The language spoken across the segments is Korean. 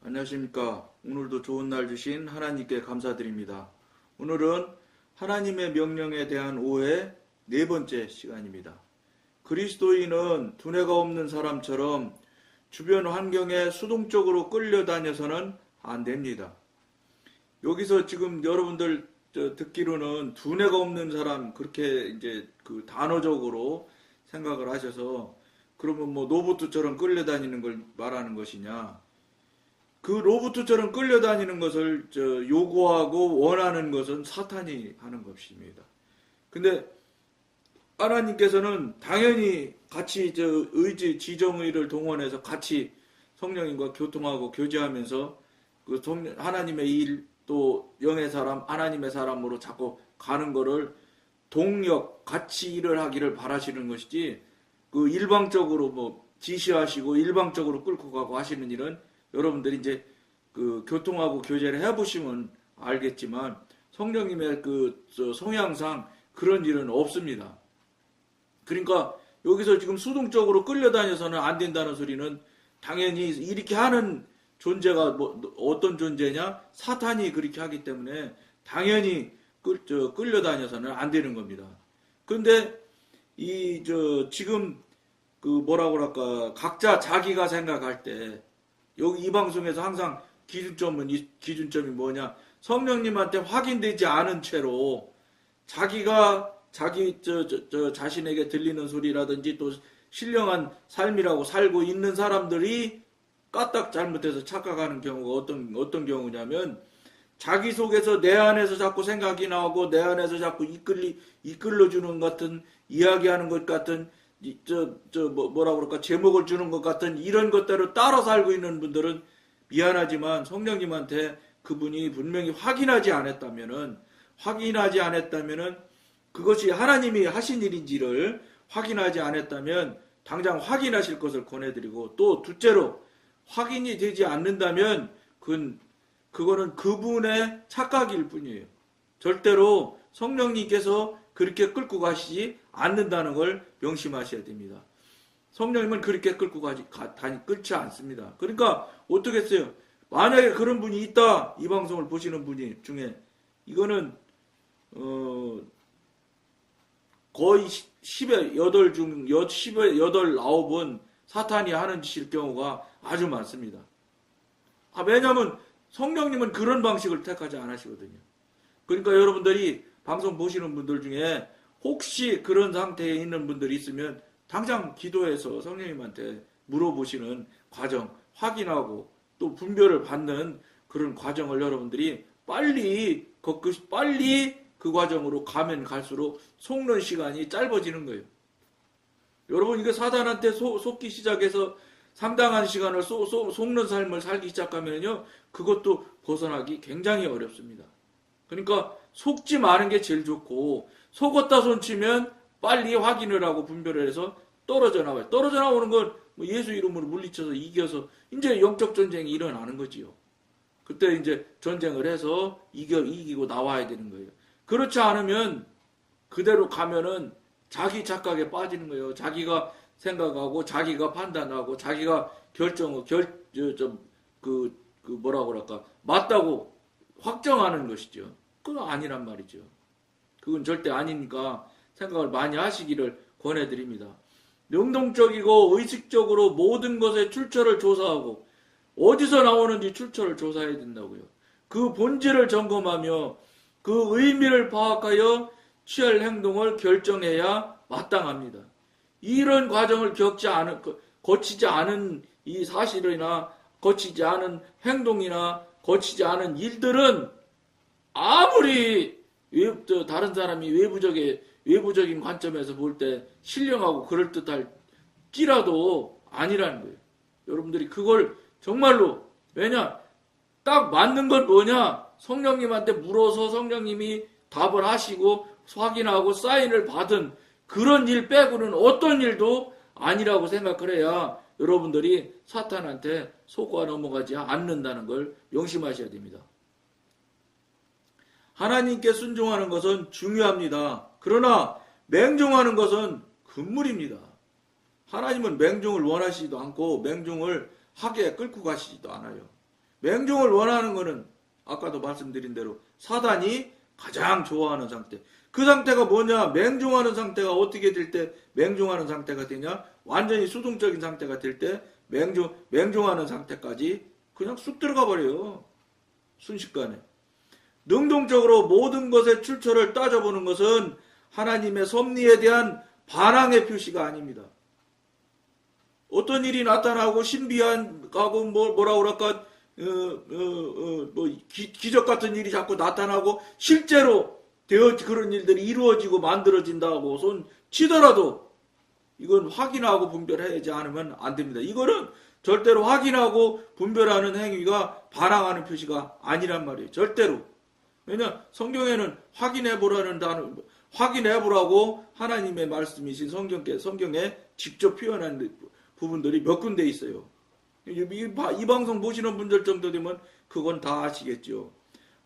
안녕하십니까. 오늘도 좋은 날 주신 하나님께 감사드립니다. 오늘은 하나님의 명령에 대한 오해 네 번째 시간입니다. 그리스도인은 두뇌가 없는 사람처럼 주변 환경에 수동적으로 끌려다녀서는 안 됩니다. 여기서 지금 여러분들 듣기로는 두뇌가 없는 사람 그렇게 이제 그 단어적으로 생각을 하셔서 그러면 뭐 로봇처럼 끌려다니는 걸 말하는 것이냐? 그 로봇처럼 끌려다니는 것을 요구하고 원하는 것은 사탄이 하는 것입니다. 근데 하나님께서는 당연히 같이 의지, 지정의를 동원해서 같이 성령님과 교통하고 교제하면서 그 하나님의 일, 또 영의 사람, 하나님의 사람으로 자꾸 가는 거를 동력, 같이 일을 하기를 바라시는 것이지, 그 일방적으로 뭐 지시하시고 일방적으로 끌고 가고 하시는 일은 여러분들이 이제 그 교통하고 교제를 해보시면 알겠지만 성령님의 그 성향상 그런 일은 없습니다. 그러니까 여기서 지금 수동적으로 끌려다녀서는 안 된다는 소리는 당연히 이렇게 하는 존재가 뭐 어떤 존재냐? 사탄이 그렇게 하기 때문에 당연히 끌려다녀서는 안 되는 겁니다. 그런데 지금 그 뭐라고 할까, 각자 자기가 생각할 때 여기 이 방송에서 항상 기준점이 뭐냐? 성령님한테 확인되지 않은 채로 자기가 자기 자신에게 들리는 소리라든지 또 신령한 삶이라고 살고 있는 사람들이 까딱 잘못해서 착각하는 경우가 어떤 경우냐면, 자기 속에서 내 안에서 자꾸 생각이 나오고 내 안에서 자꾸 이끌려주는 같은, 이야기하는 것 같은, 뭐라고 그럴까, 제목을 주는 것 같은 이런 것대로 따라 살고 있는 분들은 미안하지만 성령님한테 그분이 분명히 확인하지 않았다면은 그것이 하나님이 하신 일인지를 확인하지 않았다면 당장 확인하실 것을 권해드리고, 또 둘째로 확인이 되지 않는다면 그거는 그분의 착각일 뿐이에요. 절대로 성령님께서 그렇게 끌고 가시지 않는다는 걸 명심하셔야 됩니다. 성령님은 그렇게 끌고 끌지 않습니다. 그러니까 어떻게 했어요? 만약에 그런 분이 있다, 이 방송을 보시는 분이 중에, 이거는 거의 10의 8 중 10의 8, 9은 사탄이 하는 짓일 경우가 아주 많습니다. 왜냐하면 성령님은 그런 방식을 택하지 않으시거든요. 그러니까 여러분들이 방송 보시는 분들 중에 혹시 그런 상태에 있는 분들이 있으면 당장 기도해서 성령님한테 물어보시는 과정, 확인하고 또 분별을 받는 그런 과정을 여러분들이 빨리 그 과정으로 가면 갈수록 속는 시간이 짧아지는 거예요. 여러분, 이거 사단한테 속기 시작해서 상당한 시간을 속는 삶을 살기 시작하면요, 그것도 벗어나기 굉장히 어렵습니다. 그러니까 속지 마는 게 제일 좋고, 속었다 손치면 빨리 확인을 하고 분별을 해서 떨어져 나와요. 떨어져 나오는 건 예수 이름으로 물리쳐서 이겨서 이제 영적 전쟁이 일어나는 거지요. 그때 이제 전쟁을 해서 이기고 나와야 되는 거예요. 그렇지 않으면 그대로 가면은 자기 착각에 빠지는 거예요. 자기가 생각하고 자기가 판단하고 자기가 뭐라고 그럴까, 맞다고 확정하는 것이죠. 그건 아니란 말이죠. 그건 절대 아니니까 생각을 많이 하시기를 권해드립니다. 능동적이고 의식적으로 모든 것의 출처를 조사하고 어디서 나오는지 출처를 조사해야 된다고요. 그 본질을 점검하며 그 의미를 파악하여 취할 행동을 결정해야 마땅합니다. 이런 과정을 거치지 않은 이 사실이나 거치지 않은 행동이나 거치지 않은 일들은 아무리 다른 사람이 외부적인 관점에서 볼 때 신령하고 그럴듯할지라도 아니라는 거예요. 여러분들이 그걸 정말로, 왜냐, 딱 맞는 건 뭐냐, 성령님한테 물어서 성령님이 답을 하시고 확인하고 사인을 받은 그런 일 빼고는 어떤 일도 아니라고 생각을 해야 여러분들이 사탄한테 속아 넘어가지 않는다는 걸 명심하셔야 됩니다. 하나님께 순종하는 것은 중요합니다. 그러나 맹종하는 것은 금물입니다. 하나님은 맹종을 원하시지도 않고 맹종을 하게 끌고 가시지도 않아요. 맹종을 원하는 것은 아까도 말씀드린 대로 사단이 가장 좋아하는 상태. 그 상태가 뭐냐? 맹종하는 상태가 어떻게 될 때 맹종하는 상태가 되냐? 완전히 수동적인 상태가 될 때 맹종하는 상태까지 그냥 쑥 들어가 버려요. 순식간에. 능동적으로 모든 것의 출처를 따져보는 것은 하나님의 섭리에 대한 반항의 표시가 아닙니다. 어떤 일이 나타나고 신비하고 뭐라 그럴까 기적 같은 일이 자꾸 나타나고 실제로 그런 일들이 이루어지고 만들어진다고 손 치더라도 이건 확인하고 분별하지 않으면 안 됩니다. 이거는 절대로 확인하고 분별하는 행위가 반항하는 표시가 아니란 말이에요. 절대로. 왜냐 성경에는 확인해보라고 하나님의 말씀이신 성경에 직접 표현한 부분들이 몇 군데 있어요. 이 방송 보시는 분들 정도 되면 그건 다 아시겠죠.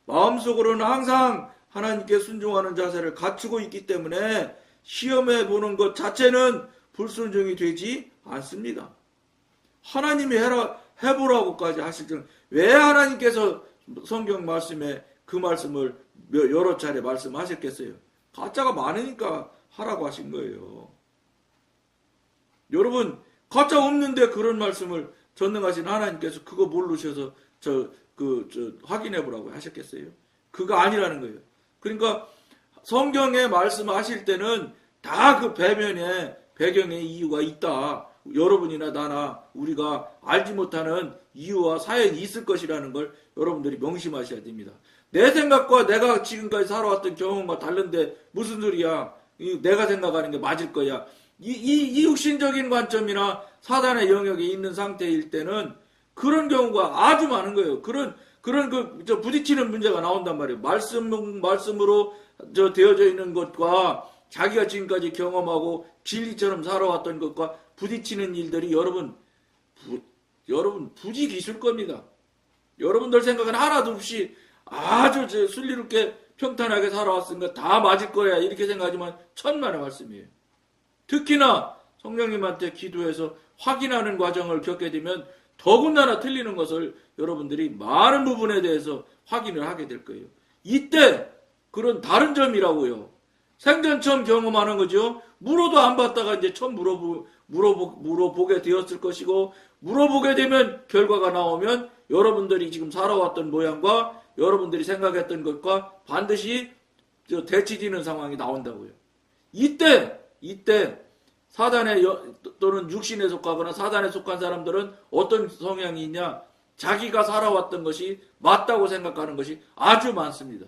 마음속으로는 항상 하나님께 순종하는 자세를 갖추고 있기 때문에 시험해 보는 것 자체는 불순종이 되지 않습니다. 하나님이 해보라고까지 하실 줄 왜 하나님께서 성경 말씀에 그 말씀을 여러 차례 말씀하셨겠어요? 가짜가 많으니까 하라고 하신 거예요. 여러분 가짜 없는데 그런 말씀을 전능하신 하나님께서 그거 모르셔서 확인해 보라고 하셨겠어요? 그거 아니라는 거예요. 그러니까 성경에 말씀하실 때는 다 그 배경에 이유가 있다. 여러분이나 나나 우리가 알지 못하는 이유와 사연이 있을 것이라는 걸 여러분들이 명심하셔야 됩니다. 내 생각과 내가 지금까지 살아왔던 경험과 다른데 무슨 소리야? 내가 생각하는 게 맞을 거야. 이 육신적인 관점이나 사단의 영역에 있는 상태일 때는 그런 경우가 아주 많은 거예요. 그런 부딪히는 문제가 나온단 말이에요. 말씀으로 되어져 있는 것과 자기가 지금까지 경험하고 진리처럼 살아왔던 것과 부딪히는 일들이 여러분 부지 기술 겁니다. 여러분들 생각은 하나도 없이 아주 순리롭게 평탄하게 살아왔으니까 다 맞을 거야 이렇게 생각하지만 천만의 말씀이에요. 특히나 성령님한테 기도해서 확인하는 과정을 겪게 되면 더군다나 틀리는 것을 여러분들이 많은 부분에 대해서 확인을 하게 될 거예요. 이때 그런 다른 점이라고요. 생전 처음 경험하는 거죠. 물어도 안 받다가 이제 처음 물어보게 되었을 것이고 물어보게 되면 결과가 나오면 여러분들이 지금 살아왔던 모양과 여러분들이 생각했던 것과 반드시 대치되는 상황이 나온다고요. 이때 사단의 또는 육신에 속하거나 사단에 속한 사람들은 어떤 성향이 있냐? 자기가 살아왔던 것이 맞다고 생각하는 것이 아주 많습니다.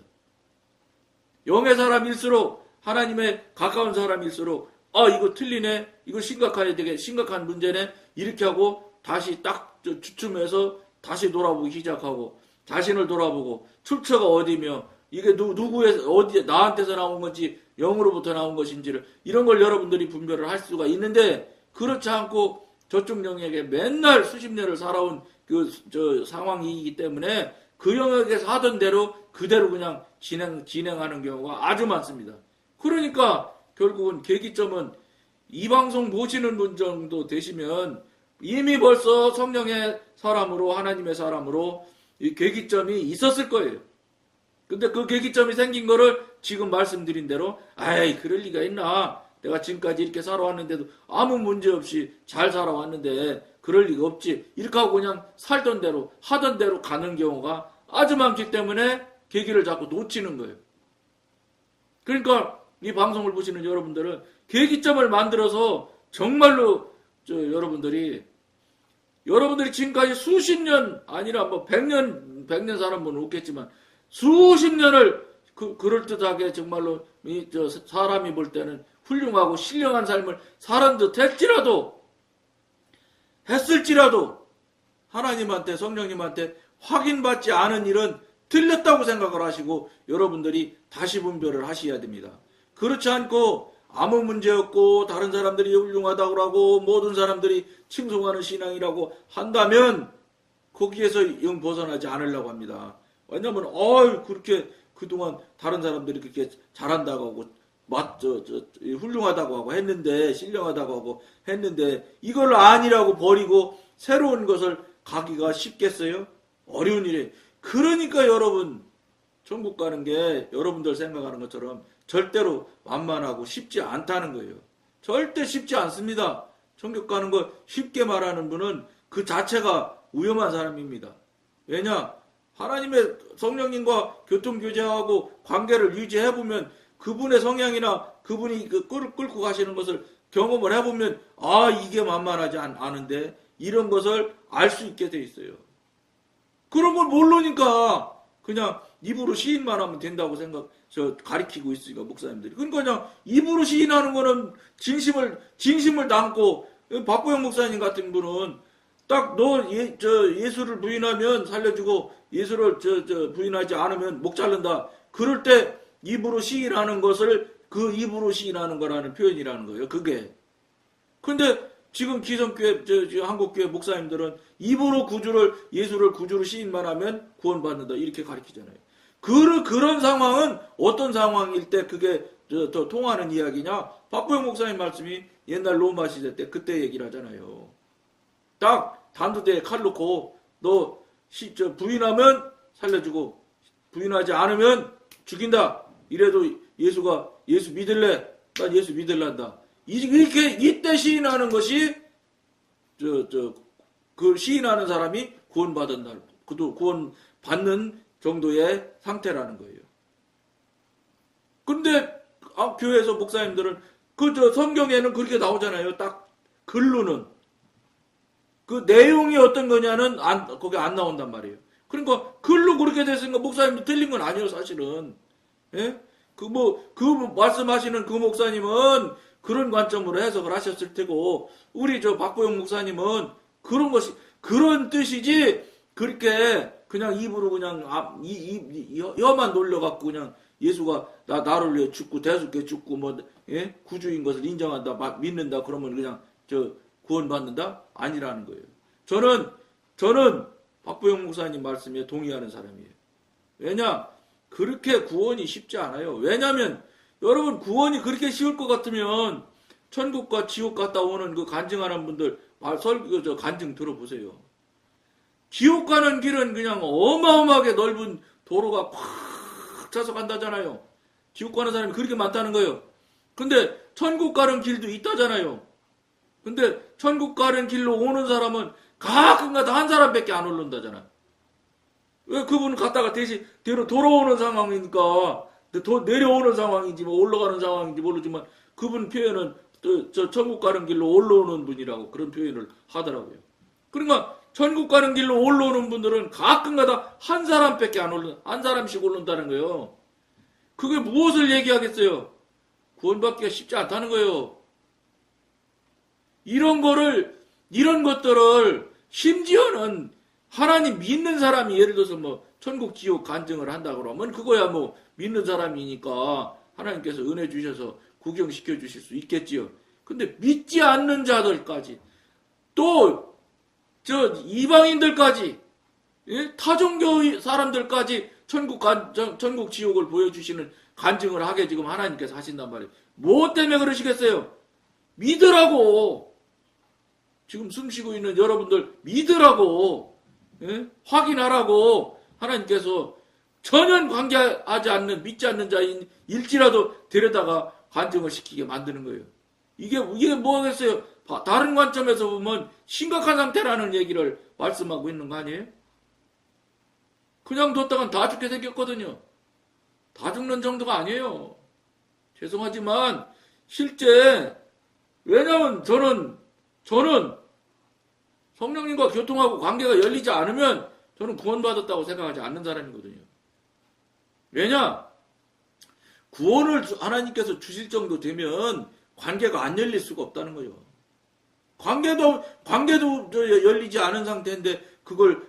영의 사람일수록 하나님의 가까운 사람일수록 이거 틀리네, 이거 심각한 문제네 이렇게 하고 다시 딱 주춤해서 다시 돌아보기 시작하고 자신을 돌아보고 출처가 어디며 이게 어디 나한테서 나온 건지 영으로부터 나온 것인지를 이런 걸 여러분들이 분별을 할 수가 있는데 그렇지 않고 저쪽 영역에 맨날 수십 년을 살아온 상황이기 때문에 그 영역에서 하던 대로 그대로 그냥 진행하는 경우가 아주 많습니다. 그러니까 결국은 계기점은 이 방송 보시는 분 정도 되시면 이미 벌써 성령의 사람으로 하나님의 사람으로 이 계기점이 있었을 거예요. 근데 그 계기점이 생긴 거를 지금 말씀드린 대로 그럴 리가 있나? 내가 지금까지 이렇게 살아왔는데도 아무 문제 없이 잘 살아왔는데 그럴 리가 없지. 이렇게 하고 그냥 살던 대로 하던 대로 가는 경우가 아주 많기 때문에 계기를 자꾸 놓치는 거예요. 그러니까 이 방송을 보시는 여러분들은 계기점을 만들어서 정말로 여러분들이 지금까지 수십 년 아니라 뭐 100년 사는 분은 없겠지만 수십 년을 그럴듯하게 정말로 사람이 볼 때는 훌륭하고 신령한 삶을 살은 듯 했을지라도 하나님한테 성령님한테 확인받지 않은 일은 틀렸다고 생각을 하시고 여러분들이 다시 분별을 하셔야 됩니다. 그렇지 않고 아무 문제 없고 다른 사람들이 훌륭하다고 하고 모든 사람들이 칭송하는 신앙이라고 한다면 거기에서 영 벗어나지 않으려고 합니다. 왜냐하면 그렇게 그동안 다른 사람들이 그렇게 잘한다고 하고 훌륭하다고 하고 했는데 신령하다고 하고 했는데 이걸 아니라고 버리고 새로운 것을 가기가 쉽겠어요? 어려운 일이에요. 그러니까 여러분 천국 가는 게 여러분들 생각하는 것처럼 절대로 만만하고 쉽지 않다는 거예요. 절대 쉽지 않습니다. 천국 가는 거 쉽게 말하는 분은 그 자체가 위험한 사람입니다. 왜냐? 하나님의 성령님과 교통교제하고 관계를 유지해보면 그분의 성향이나 그분이 끌고 가시는 것을 경험을 해보면 아 이게 만만하지 않은데 이런 것을 알 수 있게 돼 있어요. 그런 걸 모르니까 그냥 입으로 시인만 하면 된다고 가리키고 있으니까 목사님들이. 그러니까 그냥 입으로 시인하는 거는 진심을 담고 박보영 목사님 같은 분은 딱 너 예수를 부인하면 살려주고 예수를 부인하지 않으면 목 자른다. 그럴 때 입으로 시인하는 것을 그 입으로 시인하는 거라는 표현이라는 거예요. 그게. 근데 지금 기성교회 한국교회 목사님들은 입으로 예수를 구주로 시인만 하면 구원받는다 이렇게 가르치잖아요. 그런 상황은 어떤 상황일 때 그게 더 통하는 이야기냐? 박보영 목사님 말씀이 옛날 로마 시대 때 그때 얘기를 하잖아요. 딱 단두대에 칼 놓고 너 부인하면 살려주고 부인하지 않으면 죽인다. 이래도 예수 믿을래? 난 예수 믿을란다. 이렇게 이때 시인하는 것이 그 시인하는 사람이 구원받은 날, 그도 구원받는 정도의 상태라는 거예요. 근데 교회에서 목사님들은 성경에는 그렇게 나오잖아요. 딱 글로는 그 내용이 어떤 거냐는 거기 안 나온단 말이에요. 그러니까 글로 그렇게 됐으니까 목사님도 틀린 건 아니에요, 사실은. 예? 그 말씀하시는 그 목사님은 그런 관점으로 해석을 하셨을 테고, 우리 박보영 목사님은 그런 뜻이지, 그렇게 그냥 입으로 그냥 혀만 놀려갖고 그냥 예수가 나를 위해 죽고 대속해 죽고 구주인 것을 인정한다, 믿는다, 그러면 그냥 구원받는다? 아니라는 거예요. 저는 박보영 목사님 말씀에 동의하는 사람이에요. 왜냐? 그렇게 구원이 쉽지 않아요. 왜냐면 여러분 구원이 그렇게 쉬울 것 같으면 천국과 지옥 갔다 오는 그 간증하는 분들 간증 들어보세요. 지옥 가는 길은 그냥 어마어마하게 넓은 도로가 꽉 차서 간다잖아요. 지옥 가는 사람이 그렇게 많다는 거예요. 근데 천국 가는 길도 있다잖아요. 근데 천국 가는 길로 오는 사람은 가끔가다 한 사람밖에 안 오른다잖아. 왜 그분은 갔다가 대신 돌아오는 상황이니까 내려오는 상황인지 올라가는 상황인지 모르지만 그분 표현은 천국 가는 길로 올라오는 분이라고 그런 표현을 하더라고요. 그러니까 천국 가는 길로 올라오는 분들은 가끔가다 한 사람밖에 한 사람씩 오른다는 거예요. 그게 무엇을 얘기하겠어요? 구원받기가 쉽지 않다는 거예요. 이런 것들을 심지어는 하나님 믿는 사람이 예를 들어서 천국 지옥 간증을 한다 그러면 그거야 믿는 사람이니까 하나님께서 은혜 주셔서 구경시켜 주실 수 있겠지요. 근데 믿지 않는 자들까지 또 이방인들까지 타종교 사람들까지 천국 지옥을 보여주시는 간증을 하게 지금 하나님께서 하신단 말이에요. 뭐 때문에 그러시겠어요? 믿으라고. 지금 숨쉬고 있는 여러분들 믿으라고. 확인하라고 하나님께서 전혀 관계하지 않는 믿지 않는 자일지라도 데려다가 간증을 시키게 만드는 거예요. 이게 뭐겠어요? 다른 관점에서 보면 심각한 상태라는 얘기를 말씀하고 있는 거 아니에요? 그냥 뒀다간 다 죽게 생겼거든요. 다 죽는 정도가 아니에요. 죄송하지만 실제 왜냐면 저는 성령님과 교통하고 관계가 열리지 않으면 저는 구원받았다고 생각하지 않는 사람이거든요. 왜냐? 구원을 하나님께서 주실 정도 되면 관계가 안 열릴 수가 없다는 거예요. 관계도 열리지 않은 상태인데 그걸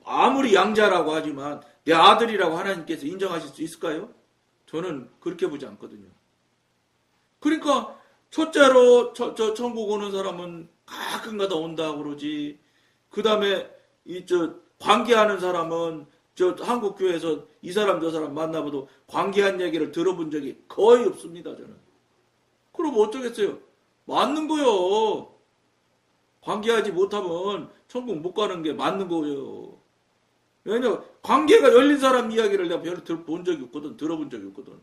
아무리 양자라고 하지만 내 아들이라고 하나님께서 인정하실 수 있을까요? 저는 그렇게 보지 않거든요. 그러니까 첫째로 천국 오는 사람은 가끔가다 온다 그러지. 그 다음에 관계하는 사람은 한국 교회에서 이 사람 저 사람 만나봐도 관계한 얘기를 들어본 적이 거의 없습니다. 저는. 그럼 어쩌겠어요? 맞는 거요. 관계하지 못하면 천국 못 가는 게 맞는 거예요. 왜냐, 관계가 열린 사람 이야기를 내가 별로 본 적이 없거든. 들어본 적이 없거든.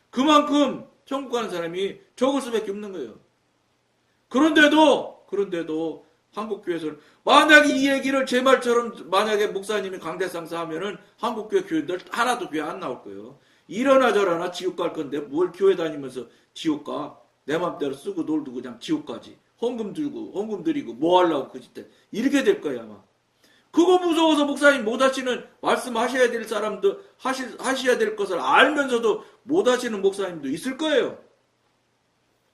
그만큼 천국 가는 사람이 적을 수밖에 없는 거예요. 그런데도 한국교회에서는 만약에 이 얘기를 제 말처럼 만약에 목사님이 강대상사 하면은 한국교회 교인들 하나도 교회 안 나올 거예요. 이러나 저러나 지옥 갈 건데 뭘 교회 다니면서 지옥 가? 내 맘대로 쓰고 놀도 그냥 지옥 가지. 헌금 드리고 뭐 하려고 그 짓대. 이렇게 될 거야 아마. 그거 무서워서 목사님 못 하시는 말씀하셔야 될 사람도 하셔야 될 것을 알면서도 못 하시는 목사님도 있을 거예요.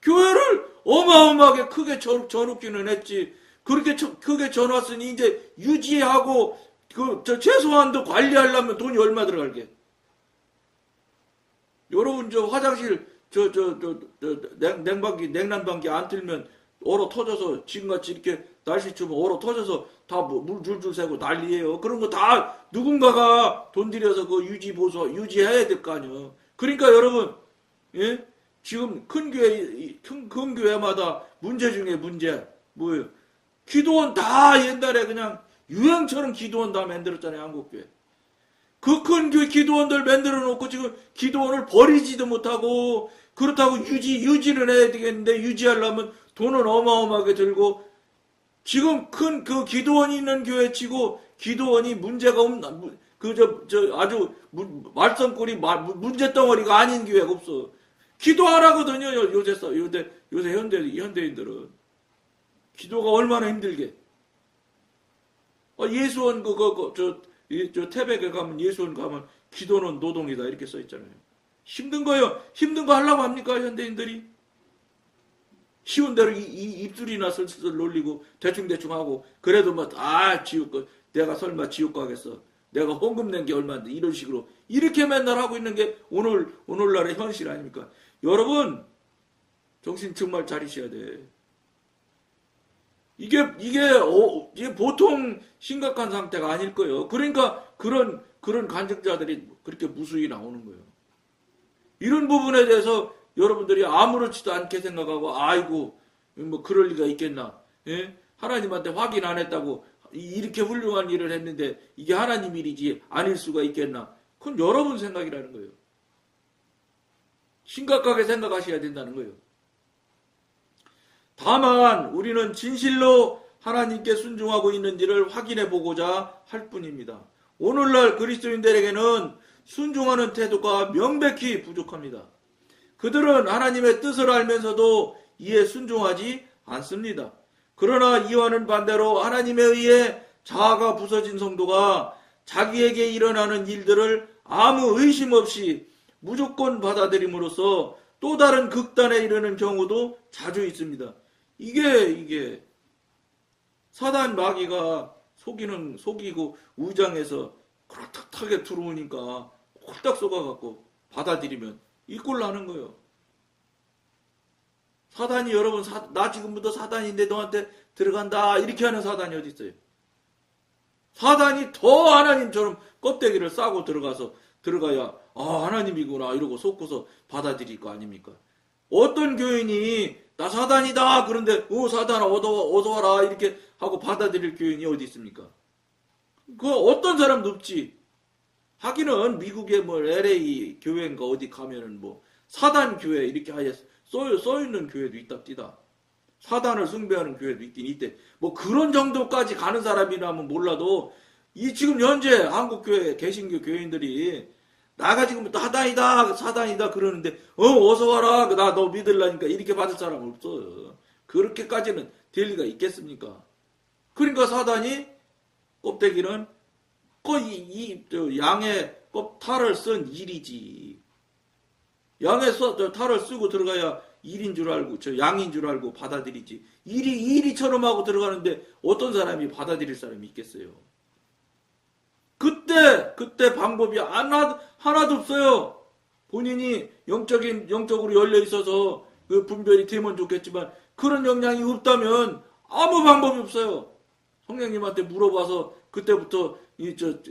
교회를 어마어마하게 크게 전웃기는 했지. 그렇게 크게 전왔으니 이제 유지하고 최소한도 관리하려면 돈이 얼마 들어갈게. 여러분 저 화장실 냉난방기 안 틀면 얼어 터져서 지금같이 이렇게 날씨 추면 얼어 터져서 다 물 줄줄 새고 난리예요. 그런 거 다 누군가가 돈 들여서 그 유지해야 될 거 아니에요. 그러니까 여러분, 예? 지금 큰 교회마다 문제 중에 문제 뭐예요? 기도원 다 옛날에 그냥 유행처럼 기도원 다 만들었잖아요. 한국교회. 그 큰 교회 기도원들 만들어 놓고 지금 기도원을 버리지도 못하고 그렇다고 유지를 해야 되겠는데 유지하려면 돈은 어마어마하게 들고 지금 큰 그 기도원이 있는 교회 치고 기도원이 문제가 없나 아주 말썽꾸리 문제덩어리가 아닌 교회가 없어. 기도하라거든요. 요새 현대인들은 기도가 얼마나 힘들게. 예수원 태백에 가면 예수원 가면 기도는 노동이다 이렇게 써 있잖아요. 힘든 거예요. 힘든 거 하려고 합니까 현대인들이? 쉬운 대로 입술이나 슬슬 놀리고 대충 하고 그래도 지옥 내가 설마 지옥 가겠어. 내가 헌금 낸 게 얼마인데 이런 식으로 이렇게 맨날 하고 있는 게 오늘날의 현실 아닙니까? 여러분 정신 정말 차리셔야 돼. 이게 보통 심각한 상태가 아닐 거예요. 그러니까 그런 간증자들이 그렇게 무수히 나오는 거예요. 이런 부분에 대해서 여러분들이 아무렇지도 않게 생각하고 아이고 뭐 그럴 리가 있겠나. 예? 하나님한테 확인 안 했다고 이렇게 훌륭한 일을 했는데 이게 하나님 일이지 아닐 수가 있겠나. 그건 여러분 생각이라는 거예요. 심각하게 생각하셔야 된다는 거예요. 다만 우리는 진실로 하나님께 순종하고 있는지를 확인해 보고자 할 뿐입니다. 오늘날 그리스도인들에게는 순종하는 태도가 명백히 부족합니다. 그들은 하나님의 뜻을 알면서도 이에 순종하지 않습니다. 그러나 이와는 반대로 하나님에 의해 자아가 부서진 성도가 자기에게 일어나는 일들을 아무 의심 없이 무조건 받아들임으로써 또 다른 극단에 이르는 경우도 자주 있습니다. 이게 사단 마귀가 속이고 우장해서 그렇게 들어오니까 홀딱 속아갖고 받아들이면 이 꼴 나는 거예요. 사단이 여러분 나 지금부터 사단인데 너한테 들어간다 이렇게 하는 사단이 어디 있어요? 사단이 더 하나님처럼 껍데기를 싸고 들어가야 하나님이구나 이러고 속고서 받아들일 거 아닙니까? 어떤 교인이 나 사단이다 그런데 사단아 어서 와라 이렇게 하고 받아들일 교인이 어디 있습니까? 그 어떤 사람도 없지. 하기는 미국의 LA 교회인가 어디 가면은 사단 교회 이렇게 아예 써 있는 교회도 있답디다. 사단을 숭배하는 교회도 있긴 있대. 그런 정도까지 가는 사람이라면 몰라도 지금 현재 한국 교회 개신교 교인들이 나가 지금부터 사단이다 그러는데 어서 와라 나 너 믿으려니까 이렇게 받을 사람 없어. 그렇게까지는 될 리가 있겠습니까? 그러니까 사단이 껍데기는 양의 탈을 쓴 일이지. 양의 탈을 쓰고 들어가야 일인 줄 알고 양인 줄 알고 받아들이지. 일이처럼 하고 들어가는데 어떤 사람이 받아들일 사람이 있겠어요? 그때 방법이 하나도 없어요. 본인이 영적으로 열려 있어서 그 분별이 되면 좋겠지만 그런 역량이 없다면 아무 방법이 없어요. 성령님한테 물어봐서 그때부터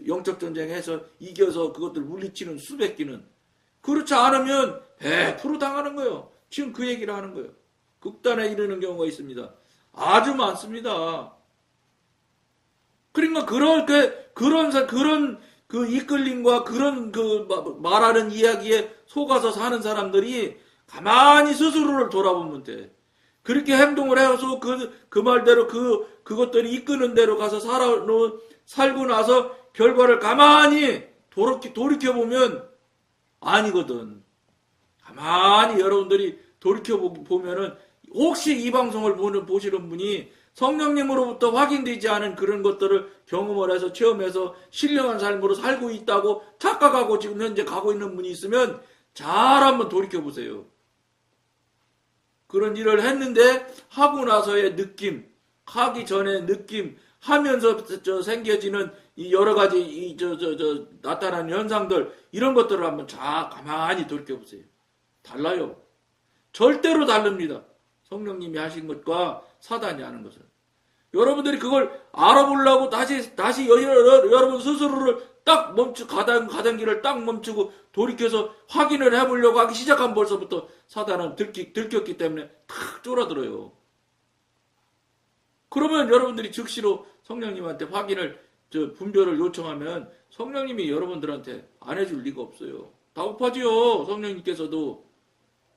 영적 전쟁해서 이겨서 그것들 물리치는 수백기는. 그렇지 않으면 100% 당하는 거예요. 지금 그 얘기를 하는 거예요. 극단에 이르는 경우가 있습니다. 아주 많습니다. 그러니까 그런 그 이끌림과 그런 그 말하는 이야기에 속아서 사는 사람들이 가만히 스스로를 돌아보면 돼. 그렇게 행동을 해서 그 말대로 그것들이 이끄는 대로 가서 살고 나서 결과를 가만히 돌이켜보면 아니거든. 가만히 여러분들이 돌이켜보면은 혹시 이 방송을 보시는 분이 성령님으로부터 확인되지 않은 그런 것들을 경험을 해서 체험해서 신령한 삶으로 살고 있다고 착각하고 지금 현재 가고 있는 분이 있으면 잘 한번 돌이켜보세요. 그런 일을 했는데 하고 나서의 느낌, 하기 전의 느낌, 하면서 생겨지는 이 여러 가지 나타나는 현상들 이런 것들을 한번 잘 가만히 돌이켜보세요. 달라요. 절대로 다릅니다. 성령님이 하신 것과 사단이 하는 것은. 여러분들이 그걸 알아보려고 다시 여러분 스스로를 딱 가던 길을 딱 멈추고 돌이켜서 확인을 해보려고 하기 시작한 벌써부터 사단은 들켰기 때문에 탁 쫄아들어요. 그러면 여러분들이 즉시로 성령님한테 분별을 요청하면 성령님이 여러분들한테 안 해줄 리가 없어요. 다급하지요. 성령님께서도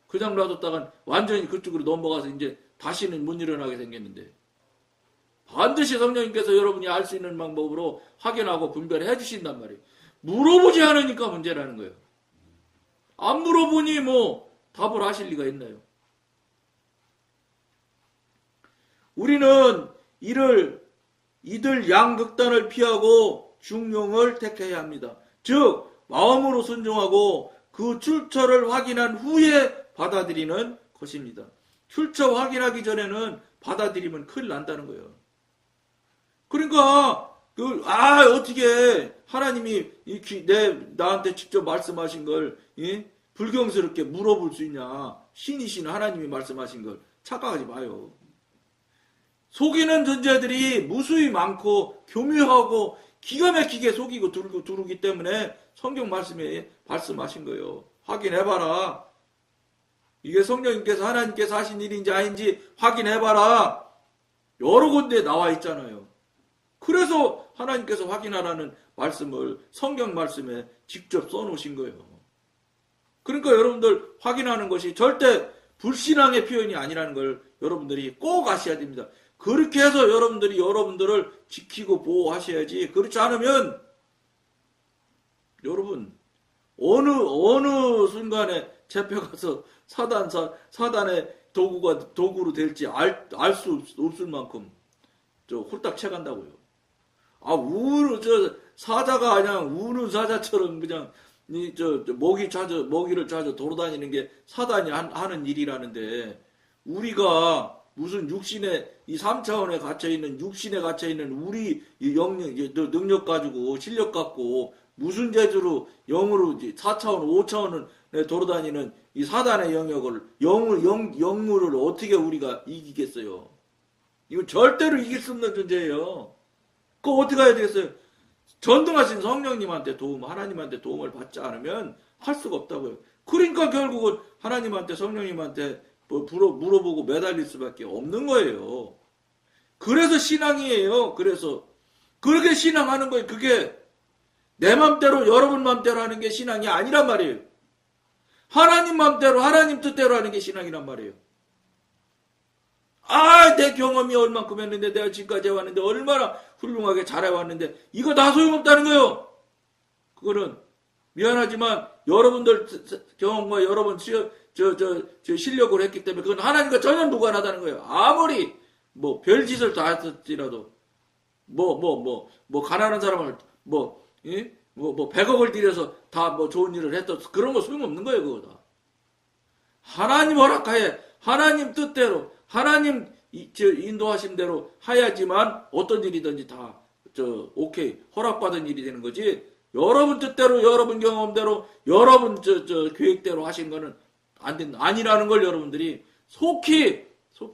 그냥 놔뒀다간 완전히 그쪽으로 넘어가서 이제 다시는 못 일어나게 생겼는데 반드시 성령님께서 여러분이 알 수 있는 방법으로 확인하고 분별해 주신단 말이에요. 물어보지 않으니까 문제라는 거예요. 안 물어보니 뭐 답을 하실 리가 있나요? 우리는 이들 양극단을 피하고 중용을 택해야 합니다. 즉 마음으로 순종하고 그 출처를 확인한 후에 받아들이는 것입니다. 출처 확인하기 전에는 받아들이면 큰일 난다는 거예요. 그러니까 어떻게 하나님이 나한테 직접 말씀하신 걸 불경스럽게 물어볼 수 있냐? 신이신 하나님이 말씀하신 걸 착각하지 마요. 속이는 존재들이 무수히 많고 교묘하고 기가 막히게 속이고 두르기 때문에 성경 말씀에 말씀하신 거예요. 확인해봐라. 이게 성령님께서 하나님께서 하신 일인지 아닌지 확인해봐라. 여러 군데 나와 있잖아요. 그래서 하나님께서 확인하라는 말씀을 성경 말씀에 직접 써놓으신 거예요. 그러니까 여러분들 확인하는 것이 절대 불신앙의 표현이 아니라는 걸 여러분들이 꼭 아셔야 됩니다. 그렇게 해서 여러분들을 지키고 보호하셔야지. 그렇지 않으면 여러분 어느 순간에 잡혀가서 사단의 도구로 될지 알 수 없을 만큼 홀딱 채간다고요. 사자가 그냥 우는 사자처럼 그냥 먹이를 찾아 돌아다니는 게 사단이 하는 일이라는데 우리가 무슨 육신의 이 3차원에 갇혀있는 육신에 갇혀있는 우리 능력 가지고 실력 갖고 무슨 재주로 영으로 4차원 5차원에 돌아다니는 이 사단의 영물을 어떻게 우리가 이기겠어요? 이건 절대로 이길 수 없는 존재예요. 그거 어떻게 해야 되겠어요? 전능하신 성령님한테 하나님한테 도움을 받지 않으면 할 수가 없다고요. 그러니까 결국은 하나님한테 성령님한테 물어보고 매달릴 수밖에 없는 거예요. 그래서 신앙이에요. 그래서 그렇게 신앙하는 거예요. 그게 내 맘대로 여러분 맘대로 하는 게 신앙이 아니란 말이에요. 하나님 맘대로 하나님 뜻대로 하는 게 신앙이란 말이에요. 내 경험이 얼만큼 했는데 내가 지금까지 해왔는데 얼마나 훌륭하게 잘해왔는데 이거 다 소용없다는 거예요. 그거는 미안하지만 여러분들 경험과 여러분 실력을 했기 때문에 그건 하나님과 전혀 무관하다는 거예요. 아무리 별짓을 다 했을지라도 가난한 사람을 100억을 들여서 다 좋은 일을 했다 그런 거 소용없는 거예요. 그거 다 하나님 허락하에 하나님 뜻대로 하나님 인도하신 대로 해야지만 어떤 일이든지 다 오케이 허락받은 일이 되는 거지. 여러분 뜻대로 여러분 경험대로 여러분 계획대로 하신 거는 아니라는 걸 여러분들이 속히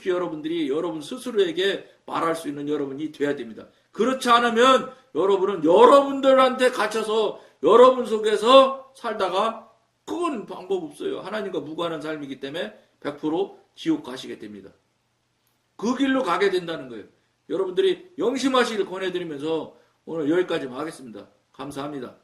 여러분들이 여러분 스스로에게 말할 수 있는 여러분이 돼야 됩니다. 그렇지 않으면 여러분은 여러분들한테 갇혀서 여러분 속에서 살다가 그건 방법 없어요. 하나님과 무관한 삶이기 때문에 100% 지옥 가시게 됩니다. 그 길로 가게 된다는 거예요. 여러분들이 영심하시길 권해드리면서 오늘 여기까지만 하겠습니다. 감사합니다.